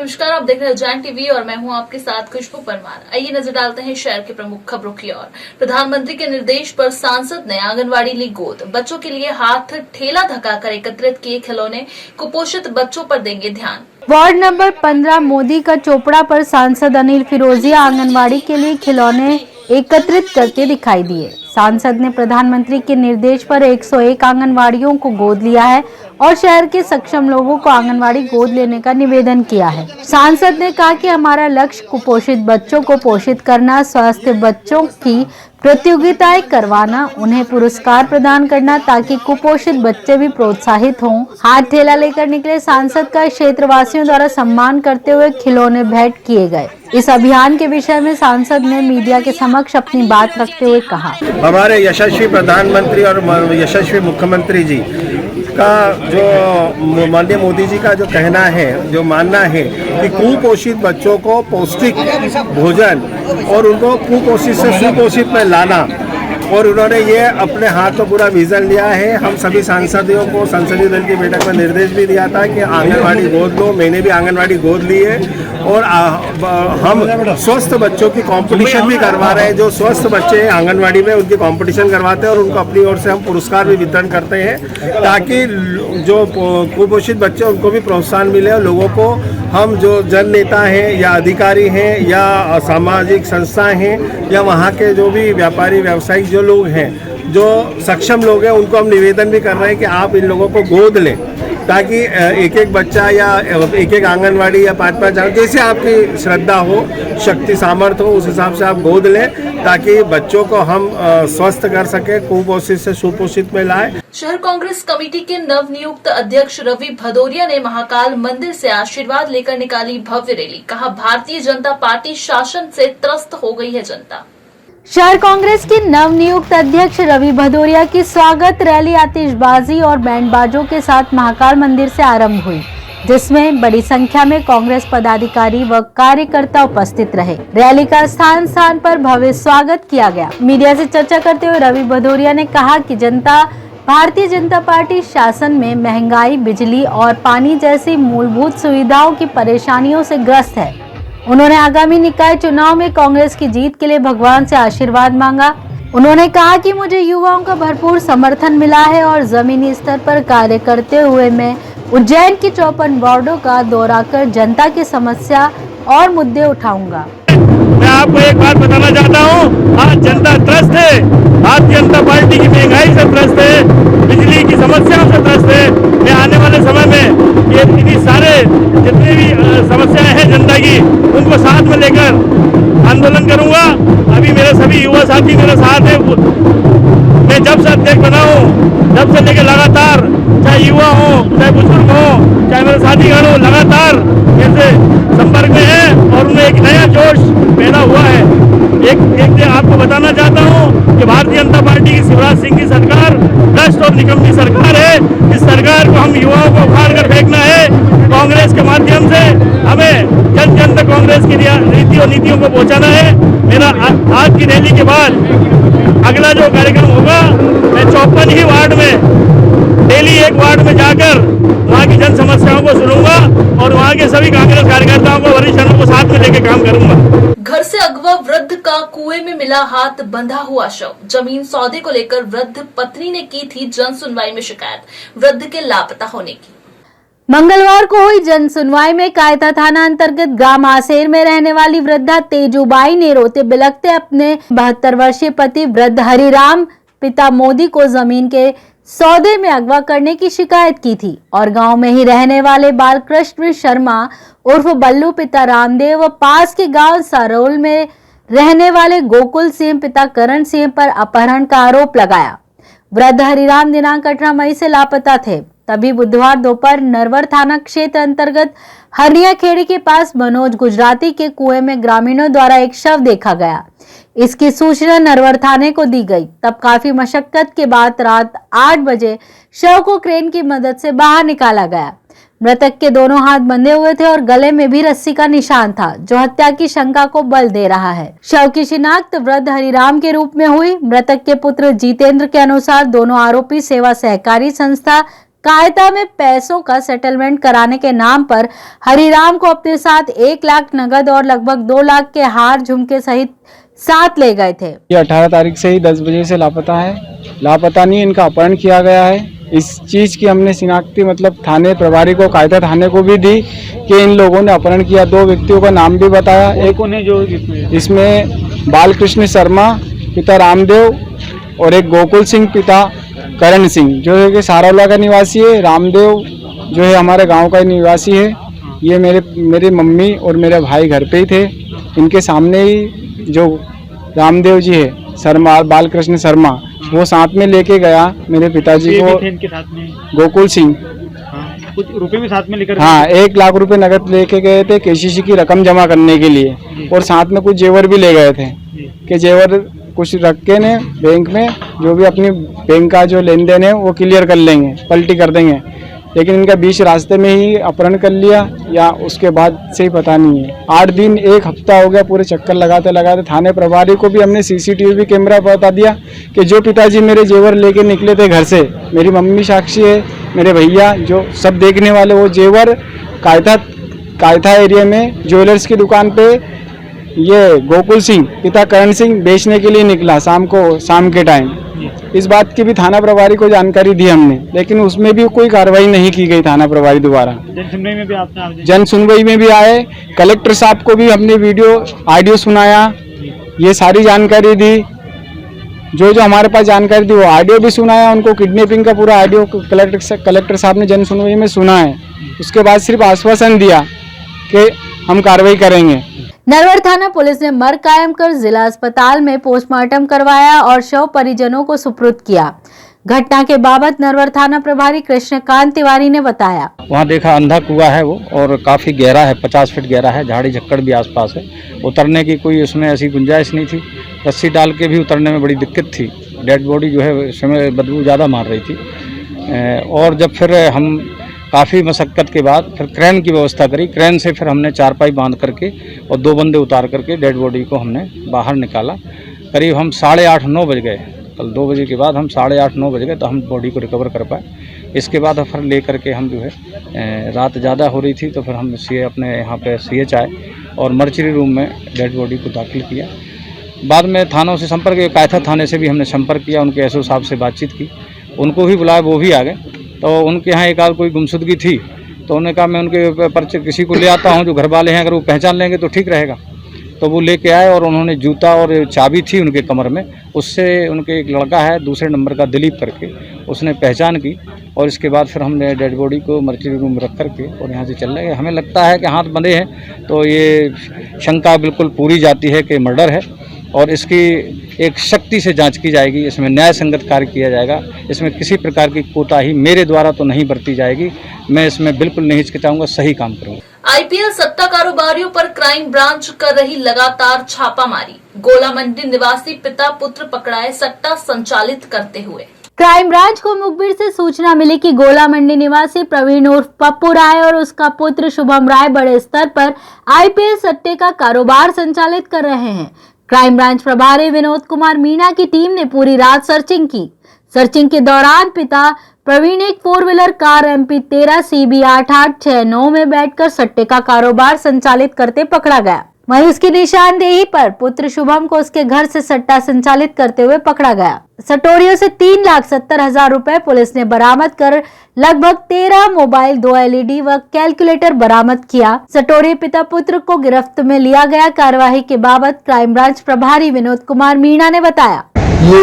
नमस्कार, आप देख रहे हैं जैन टीवी और मैं हूं आपके साथ खुशबू परमार। आइए नजर डालते हैं शहर के प्रमुख खबरों की ओर। प्रधानमंत्री के निर्देश पर सांसद ने आंगनवाड़ी ली गोद। बच्चों के लिए हाथ ठेला धकाकर एकत्रित किए खिलौने, कुपोषित बच्चों पर देंगे ध्यान। वार्ड नंबर 15 मोदी का चोपड़ा पर सांसद अनिल फिरोजिया आंगनवाड़ी के लिए खिलौने एकत्रित करते दिखाई दिए। सांसद ने प्रधानमंत्री के निर्देश पर 101 आंगनवाड़ियों को गोद लिया है और शहर के सक्षम लोगों को आंगनवाड़ी गोद लेने का निवेदन किया है। सांसद ने कहा कि हमारा लक्ष्य कुपोषित बच्चों को पोषित करना, स्वस्थ बच्चों की प्रतियोगिताएं करवाना, उन्हें पुरस्कार प्रदान करना ताकि कुपोषित बच्चे भी प्रोत्साहित हों। हाथ ठेला लेकर निकले सांसद का क्षेत्रवासियों द्वारा सम्मान करते हुए खिलौने भेंट किए गए। इस अभियान के विषय में सांसद ने मीडिया के समक्ष अपनी बात रखते हुए कहा, हमारे यशस्वी प्रधानमंत्री और यशस्वी मुख्यमंत्री जी का जो माननीय मोदी जी का जो कहना है, जो मानना है कि कुपोषित बच्चों को पौष्टिक भोजन और उनको कुपोषित से सुपोषित में लाना, और उन्होंने ये अपने हाथ में पूरा विजन लिया है। हम सभी सांसदों को संसदीय दल की बैठक में निर्देश भी दिया था कि आंगनवाड़ी गोद लो। मैंने भी आंगनवाड़ी गोद ली है और हम स्वस्थ बच्चों की कंपटीशन भी करवा रहे हैं। जो स्वस्थ बच्चे हैं आंगनवाड़ी में उनकी कंपटीशन करवाते हैं और उनको अपनी ओर से हम पुरस्कार भी वितरण करते हैं ताकि जो कुपोषित बच्चे उनको भी प्रोत्साहन मिले। और लोगों को हम जो जन नेता हैं या अधिकारी हैं या सामाजिक संस्थाएं हैं या वहाँ के जो भी व्यापारी व्यवसायिक जो लोग हैं, जो सक्षम लोग हैं, उनको हम निवेदन भी कर रहे हैं कि आप इन लोगों को गोद लें ताकि एक एक बच्चा या एक एक आंगनवाड़ी या 5-5 जैसे आपकी श्रद्धा हो, शक्ति सामर्थ्य हो, उस हिसाब से आप गोद लें ताकि बच्चों को हम स्वस्थ कर सके, कुपोषित से सुपोषित में लाए। शहर कांग्रेस कमेटी के नव नियुक्त अध्यक्ष रवि भदौरिया ने महाकाल मंदिर से आशीर्वाद लेकर निकाली भव्य रैली। कहा, भारतीय जनता पार्टी शासन से त्रस्त हो गई है जनता। शहर कांग्रेस के नव नियुक्त अध्यक्ष रवि भदौरिया की स्वागत रैली आतिशबाजी और बैंड बाजों के साथ महाकाल मंदिर से आरंभ हुई, जिसमें बड़ी संख्या में कांग्रेस पदाधिकारी व कार्यकर्ता उपस्थित रहे। रैली का स्थान स्थान पर भव्य स्वागत किया गया। मीडिया से चर्चा करते हुए रवि भदौरिया ने कहा कि भारतीय जनता पार्टी शासन में महंगाई, बिजली और पानी जैसी मूलभूत सुविधाओं की परेशानियों से ग्रस्त है। उन्होंने आगामी निकाय चुनाव में कांग्रेस की जीत के लिए भगवान से आशीर्वाद मांगा। उन्होंने कहा कि मुझे युवाओं का भरपूर समर्थन मिला है और जमीनी स्तर पर कार्य करते हुए मैं उज्जैन की 54 वार्डों का दौरा कर जनता की समस्या और मुद्दे उठाऊंगा। मैं आपको एक बात बताना चाहता हूँ, आज जनता त्रस्त है। भारतीय जनता पार्टी की महंगाई से त्रस्त है, बिजली की समस्याओं से त्रस्त है। मैं आने वाले समय में ये इतनी सारे जितनी भी समस्याएं हैं जनता की, उनको साथ में लेकर आंदोलन करूंगा। अभी मेरे सभी युवा साथी मेरे साथ हैं। मैं जब से अध्यक्ष बना हूँ, जब से लेकर लगातार, चाहे युवा हो, चाहे बुजुर्ग हो, चाहे मेरे साथीगण हो, लगातार ऐसे संपर्क में है और उनमें एक नया जोश पैदा हुआ है। एक आपको बताना चाहता हूँ कि भारतीय जनता पार्टी की शिवराज सिंह की सरकार भ्रष्ट और निकम्मी सरकार है। इस सरकार को हम युवाओं को उखाड़ कर फेंकना है। कांग्रेस के माध्यम से हमें जन जन तक कांग्रेस की नीति और नीतियों को पहुँचाना है। मेरा आज की रैली के बाद अगला जो कार्यक्रम होगा, मैं 54 ही वार्ड में डेली एक वार्ड में जाकर वहाँ की जन समस्याओं को सुनूंगा और वहाँ के सभी कांग्रेस कार्यकर्ताओं को, वरिष्ठों को साथ में लेकर काम करूंगा। घर से अगवा वृद्ध का कुएं में मिला हाथ बंधा हुआ शव। जमीन सौदे को लेकर वृद्ध पत्नी ने की थी जन सुनवाई में शिकायत वृद्ध के लापता होने की। मंगलवार को हुई जन सुनवाई में कायता थाना अंतर्गत ग्राम आसेर में रहने वाली वृद्धा तेजूबाई ने रोते बिलखते अपने 72 वर्षीय पति वृद्ध हरिराम पिता मोदी को जमीन के सौदे में अगवा करने की शिकायत की थी और गांव में ही रहने वाले बालकृष्ण शर्मा उर्फ बल्लू पिता रामदेव व पास के गांव सारोल में रहने वाले गोकुल सिंह पिता करण सिंह पर अपहरण का आरोप लगाया। वृद्ध हरिराम दिनांक 18 मई से लापता थे। तभी बुधवार दोपहर नरवर थाना क्षेत्र अंतर्गत हरनिया खेड़ी के पास मनोज गुजराती के कुएं में ग्रामीणों द्वारा एक शव देखा गया। इसकी सूचना नरवर थाने को दी गई। तब काफी मशक्कत के बाद रात 8 बजे शव को क्रेन की मदद से बाहर निकाला गया। मृतक के दोनों हाथ बंधे हुए थे और गले में भी रस्सी का निशान था, जो हत्या की शंका को बल दे रहा है। शव की शिनाख्त वृद्ध हरिराम के रूप में हुई। मृतक के पुत्र जितेंद्र के अनुसार दोनों आरोपी सेवा सहकारी संस्था कायदा में पैसों का सेटलमेंट कराने के नाम पर हरिराम को अपने साथ 1 लाख नगद और लगभग 2 लाख के हार झुमके सहित साथ ले गए थे। ये 18 तारीख से ही 10 बजे से लापता है। लापता नहीं, इनका अपहरण किया गया है। इस चीज़ की हमने शिनाख्ती मतलब थाने प्रभारी को, कायदा थाने को भी दी कि इन लोगों ने अपहरण किया। 2 व्यक्तियों का नाम भी बताया। एक उन्हें जो इसमें बालकृष्ण शर्मा पिता रामदेव और एक गोकुल सिंह पिता करण सिंह जो है कि सारौला का निवासी है। रामदेव जो है हमारे गांव का निवासी है। ये मेरी मम्मी और मेरे भाई घर पे ही थे। इनके सामने ही जो रामदेव जी है शर्मा, बालकृष्ण शर्मा, वो साथ में लेके गया मेरे पिताजी को। इनके साथ में गोकुल सिंह, कुछ रुपए भी साथ में लेकर, हाँ, 1 लाख रुपए नगद लेके गए थे केसीसी की रकम जमा करने के लिए, और साथ में कुछ जेवर भी ले गए थे कि जेवर कुछ रख के ने बैंक में जो भी अपनी बैंक का जो लेन देन है वो क्लियर कर लेंगे, पलटी कर देंगे। लेकिन इनका बीच रास्ते में ही अपहरण कर लिया या उसके बाद से ही पता नहीं है। 8 दिन 1 हफ्ता हो गया पूरे चक्कर लगाते लगाते। थाने प्रभारी को भी हमने सीसीटीवी कैमरा बता दिया कि जो पिताजी मेरे जेवर लेके निकले थे घर से, मेरी मम्मी साक्षी है, मेरे भैया जो सब देखने वाले, वो जेवर कायथा एरिया में ज्वेलर्स की दुकान पे ये गोकुल सिंह पिता करण सिंह बेचने के लिए निकला शाम के टाइम। इस बात की भी थाना प्रभारी को जानकारी दी हमने, लेकिन उसमें भी कोई कार्रवाई नहीं की गई थाना प्रभारी द्वारा। जन सुनवाई में भी आए, कलेक्टर साहब को भी हमने ऑडियो सुनाया, ये सारी जानकारी दी। जो हमारे पास जानकारी थी वो ऑडियो भी सुनाया, उनको किडनैपिंग का पूरा ऑडियो कलेक्टर साहब ने जन सुनवाई में सुना है। उसके बाद सिर्फ आश्वासन दिया कि हम कार्रवाई करेंगे। नरवर थाना पुलिस ने मर्ग कायम कर जिला अस्पताल में पोस्टमार्टम करवाया और शव परिजनों को सुपुर्द किया। घटना के बाबत नरवर थाना प्रभारी कृष्णकांत तिवारी ने बताया, वहाँ देखा अंधा कुआं है वो, और काफ़ी गहरा है, 50 फीट गहरा है, झाड़ी झक्कड़ भी आसपास है। उतरने की कोई उसमें ऐसी गुंजाइश नहीं थी। रस्सी डाल के भी उतरने में बड़ी दिक्कत थी। डेड बॉडी जो है उसमें बदबू ज़्यादा मार रही थी। और जब फिर हम काफ़ी मशक्क़त के बाद फिर क्रेन की व्यवस्था करी। क्रेन से फिर हमने चारपाई बांध करके और 2 बंदे उतार करके डेड बॉडी को हमने बाहर निकाला। करीब हम 8:30-9 बज गए। कल 2 बजे के बाद हम 8:30-9 बज गए तो हम बॉडी को रिकवर कर पाए। इसके बाद फिर ले करके हम जो है रात ज़्यादा हो रही थी तो फिर हम अपने यहाँ पे CH आए और मर्चरी रूम में डेड बॉडी को दाखिल किया। बाद में थानों से संपर्क, कायथा थाने से भी हमने संपर्क किया, उनके SO साहब से बातचीत की, उनको भी बुलाया, वो भी आ गए। तो उनके यहाँ एक आध कोई गुमशुदगी थी तो उन्होंने कहा मैं उनके पर्चे किसी को ले आता हूँ जो घर वाले हैं, अगर वो पहचान लेंगे तो ठीक रहेगा। तो वो लेके आए और उन्होंने जूता और चाबी थी उनके कमर में, उससे उनके एक लड़का है दूसरे नंबर का दिलीप करके, उसने पहचान की और इसके बाद फिर हमने डेड बॉडी को मर्चरी रूम में रख करके और यहाँ से चलने गए। हमें लगता है कि हाथ बंधे हैं तो ये शंका बिल्कुल पूरी जाती है कि मर्डर है और इसकी एक शक्ति से जांच की जाएगी। इसमें न्याय संगत कार्य किया जाएगा। इसमें किसी प्रकार की कोताही मेरे द्वारा तो नहीं बरती जाएगी। मैं इसमें बिल्कुल नहीं हिचकिचाऊंगा, सही काम करूंगा। IPL सट्टा कारोबारियों पर क्राइम ब्रांच कर रही लगातार छापामारी। गोला मंडी निवासी पिता पुत्र पकड़ाए सट्टा संचालित करते हुए। क्राइम ब्रांच को मुखबिर से सूचना मिली कि गोला मंडी निवासी प्रवीण उर्फ पप्पू राय और उसका पुत्र शुभम राय बड़े स्तर पर IPL सट्टे का कारोबार संचालित कर रहे हैं। क्राइम ब्रांच प्रभारी विनोद कुमार मीणा की टीम ने पूरी रात सर्चिंग की। सर्चिंग के दौरान पिता प्रवीण एक 4 व्हीलर कार MP 13 CB 8869 में बैठकर सट्टे का कारोबार संचालित करते पकड़ा गया। वहीं उसकी निशानदेही पर पुत्र शुभम को उसके घर से सट्टा संचालित करते हुए पकड़ा गया। सटोरियों से 3,70,000 रुपए पुलिस ने बरामद कर लगभग 13 मोबाइल, 2 LED व कैलकुलेटर बरामद किया। सटोरी पिता पुत्र को गिरफ्त में लिया गया। कार्यवाही के बाबत क्राइम ब्रांच प्रभारी विनोद कुमार मीणा ने बताया, ये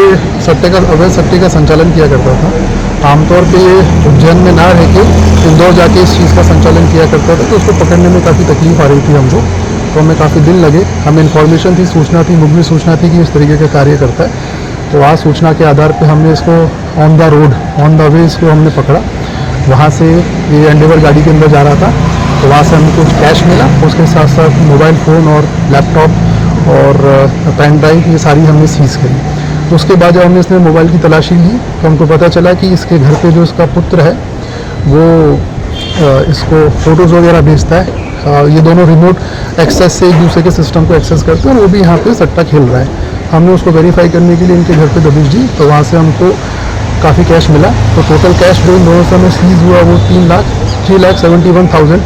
अवैध सट्टे का संचालन किया करता था। आमतौर पे ये उज्जैन में ना रह के इंदौर जाके इस चीज़ का संचालन किया करता था, तो उसको पकड़ने में काफ़ी तकलीफ आ रही थी हमको, तो हमें काफ़ी दिन लगे। हमें इन्फॉर्मेशन थी, सूचना थी, मुखबिर सूचना थी कि इस तरीके का कार्य करता है। तो आज सूचना के आधार पे हमने इसको on the road, on the way इसको हमने पकड़ा। वहाँ से ये एंडेवर गाड़ी के अंदर जा रहा था, तो वहाँ से हमें कुछ कैश मिला, उसके साथ साथ मोबाइल फ़ोन और लैपटॉप और पेन ड्राइव, ये सारी हमने सीज़ करी। तो उसके बाद जब हमने इसमें मोबाइल की तलाशी ली तो हमको पता चला कि इसके घर पे जो इसका पुत्र है वो इसको फ़ोटोज़ वगैरह भेजता है। ये दोनों रिमोट एक्सेस से एक दूसरे के सिस्टम को एक्सेस करते हैं और वो भी यहाँ पे सट्टा खेल रहा है। हमने उसको वेरीफाई करने के लिए इनके घर पे दबिश दी, तो वहाँ से हमको काफ़ी कैश मिला। तो टोटल कैश जो इन दोनों समय सीज हुआ वो 3,71,000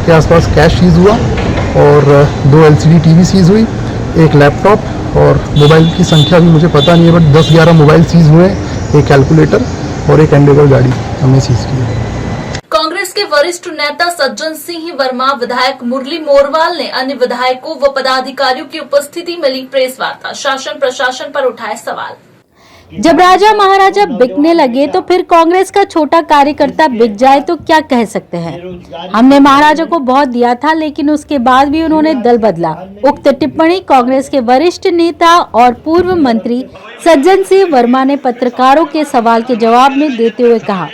के आसपास कैश सीज हुआ और 2 LCD TV सीज हुई, एक लैपटॉप और मोबाइल की संख्या भी मुझे पता नहीं है, बट 10-11 मोबाइल सीज हुए, एक कैलकुलेटर और एक एंडेवर गाड़ी हमने सीज की है। कांग्रेस के वरिष्ठ नेता सज्जन सिंह वर्मा, विधायक मुरली मोरवाल ने अन्य विधायकों व पदाधिकारियों की उपस्थिति में ली प्रेस वार्ता, शासन प्रशासन पर उठाए सवाल। जब राजा महाराजा बिकने लगे तो फिर कांग्रेस का छोटा कार्यकर्ता बिक जाए तो क्या कह सकते हैं। हमने महाराजा को बहुत दिया था, लेकिन उसके बाद भी उन्होंने दल बदला। उक्त टिप्पणी कांग्रेस के वरिष्ठ नेता और पूर्व मंत्री सज्जन सिंह वर्मा ने पत्रकारों के सवाल के जवाब में देते हुए कहा।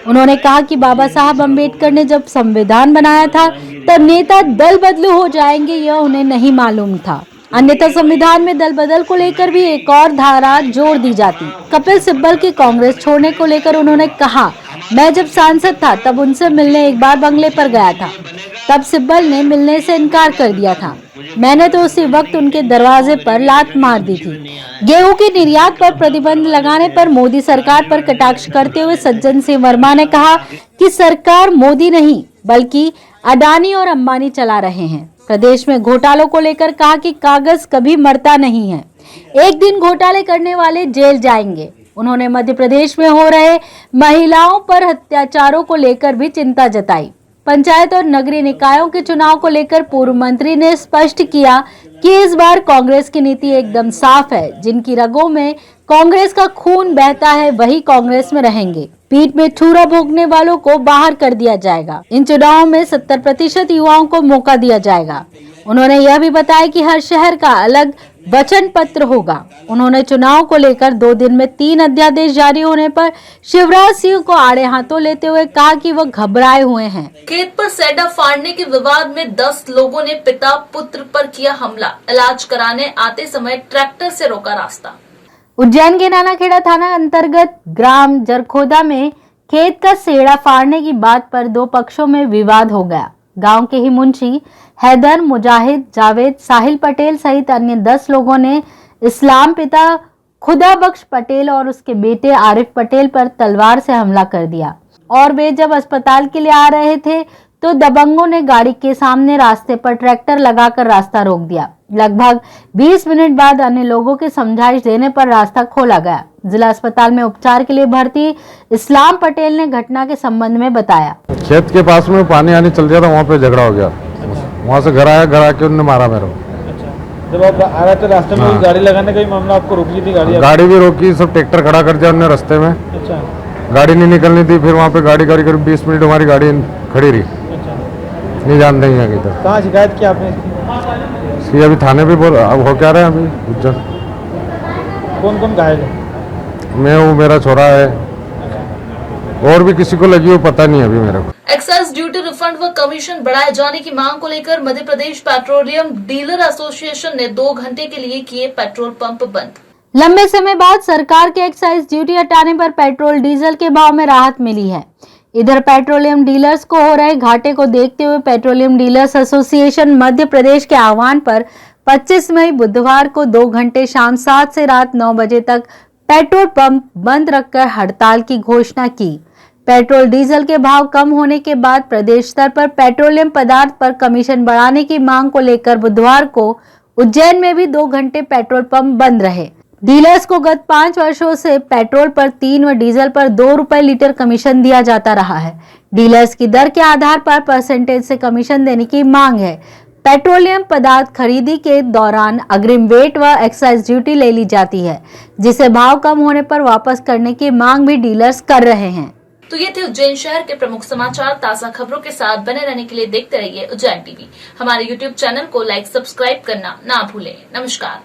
उन्होंने कहा कि बाबा साहब अम्बेडकर ने जब संविधान बनाया था तब नेता दल बदलू हो जाएंगे, यह उन्हें नहीं मालूम था, अन्यथा संविधान में दल बदल को लेकर भी एक और धारा जोड़ दी जाती। कपिल सिब्बल की कांग्रेस छोड़ने को लेकर उन्होंने कहा, मैं जब सांसद था तब उनसे मिलने एक बार बंगले पर गया था, तब सिब्बल ने मिलने से इनकार कर दिया था। मैंने तो उसी वक्त उनके दरवाजे पर लात मार दी थी। गेहूं के निर्यात पर प्रतिबंध लगाने पर मोदी सरकार पर कटाक्ष करते हुए सज्जन सिंह वर्मा ने कहा कि सरकार मोदी नहीं बल्कि अडानी और अंबानी चला रहे हैं। प्रदेश में घोटालों को लेकर कहा कि कागज कभी मरता नहीं है, एक दिन घोटाले करने वाले जेल जाएंगे। उन्होंने मध्य प्रदेश में हो रहे महिलाओं पर अत्याचारों को लेकर भी चिंता जताई। पंचायत और नगरीय निकायों के चुनाव को लेकर पूर्व मंत्री ने स्पष्ट किया कि इस बार कांग्रेस की नीति एकदम साफ है, जिनकी रगों में कांग्रेस का खून बहता है वही कांग्रेस में रहेंगे। पीठ में छुरा भोगने वालों को बाहर कर दिया जाएगा। इन चुनावों में 70% युवाओं को मौका दिया जाएगा। उन्होंने यह भी बताया कि हर शहर का अलग वचन पत्र होगा। उन्होंने चुनाव को लेकर 2 दिन में 3 अध्यादेश जारी होने पर शिवराज सिंह को आड़े हाथों लेते हुए कहा कि वो घबराए हुए हैं। खेत पर सैडा फाड़ने के विवाद में 10 लोगों ने पिता पुत्र पर किया हमला, इलाज कराने आते समय ट्रैक्टर से रोका रास्ता। उज्जैन के नानाखेड़ा थाना अंतर्गत ग्राम जरखोदा में खेत का सेड़ा फाड़ने की बात पर 2 पक्षों में विवाद हो गया। गांव के ही मुंशी हैदर, मुजाहिद, जावेद, साहिल पटेल सहित अन्य 10 लोगों ने इस्लाम पिता खुदा बख्श पटेल और उसके बेटे आरिफ पटेल पर तलवार से हमला कर दिया और वे जब अस्पताल के लिए आ रहे थे तो दबंगों ने गाड़ी के सामने रास्ते पर ट्रैक्टर लगाकर रास्ता रोक दिया। लगभग 20 मिनट बाद अन्य लोगों के समझाइश देने पर रास्ता खोला गया। जिला अस्पताल में उपचार के लिए भर्ती इस्लाम पटेल ने घटना के संबंध में बताया। खेत के पास में पानी आने चल रहा था, वहाँ पे झगड़ा हो गया। वहाँ से घर आया, घर आके उन्होंने मारा मेरे को। जब आप आ रहे थे रास्ते में हाँ। गाड़ी लगाने का मामला आपको रोक ली थी गाड़ी भी रोकी, सब ट्रैक्टर खड़ा कर दिया उन्होंने रास्ते में। अच्छा। गाड़ी नहीं निकलनी थी, फिर वहाँ पे गाड़ी करीब 20 मिनट हमारी गाड़ी खड़ी रही। नहीं जानते हैं किधर। कहाँ शिकायत की आपने इसकी? अभी थाने पे बोल अब हो क्या रहे हैं अभी उज्जैन। कौन कौन घायल है? मैं हूँ, मेरा छोरा है, और भी किसी को लगी हो पता नहीं अभी मेरे को। एक्साइज ड्यूटी रिफंड व कमीशन बढ़ाए जाने की मांग को लेकर Madhya Pradesh petroleum dealer association ने 2 घंटे के लिए किए पेट्रोल पंप बंद। लंबे समय बाद सरकार के एक्साइज ड्यूटी हटाने पर पेट्रोल डीजल के भाव में राहत मिली है। इधर पेट्रोलियम डीलर्स को हो रहे घाटे को देखते हुए petroleum dealers association Madhya Pradesh के आह्वान पर 25 मई बुधवार को 2 घंटे शाम 7 से रात 9 बजे तक पेट्रोल पंप बंद रखकर हड़ताल की घोषणा की। पेट्रोल डीजल के भाव कम होने के बाद प्रदेश स्तर पर पेट्रोलियम पदार्थ पर कमीशन बढ़ाने की मांग को लेकर बुधवार को उज्जैन में भी 2 घंटे पेट्रोल पंप बंद रहे। डीलर्स को गत 5 वर्षों से पेट्रोल पर 3 व डीजल पर 2 रुपए लीटर कमीशन दिया जाता रहा है। डीलर्स की दर के आधार पर परसेंटेज से कमीशन देने की मांग है। पेट्रोलियम पदार्थ खरीदी के दौरान अग्रिम वेट व एक्साइज ड्यूटी ले ली जाती है, जिसे भाव कम होने पर वापस करने की मांग भी डीलर्स कर रहे हैं। तो ये थे उज्जैन शहर के प्रमुख समाचार। ताजा खबरों के साथ बने रहने के लिए देखते रहिए उज्जैन टीवी। हमारे YouTube चैनल को लाइक, सब्सक्राइब करना ना भूलें। नमस्कार।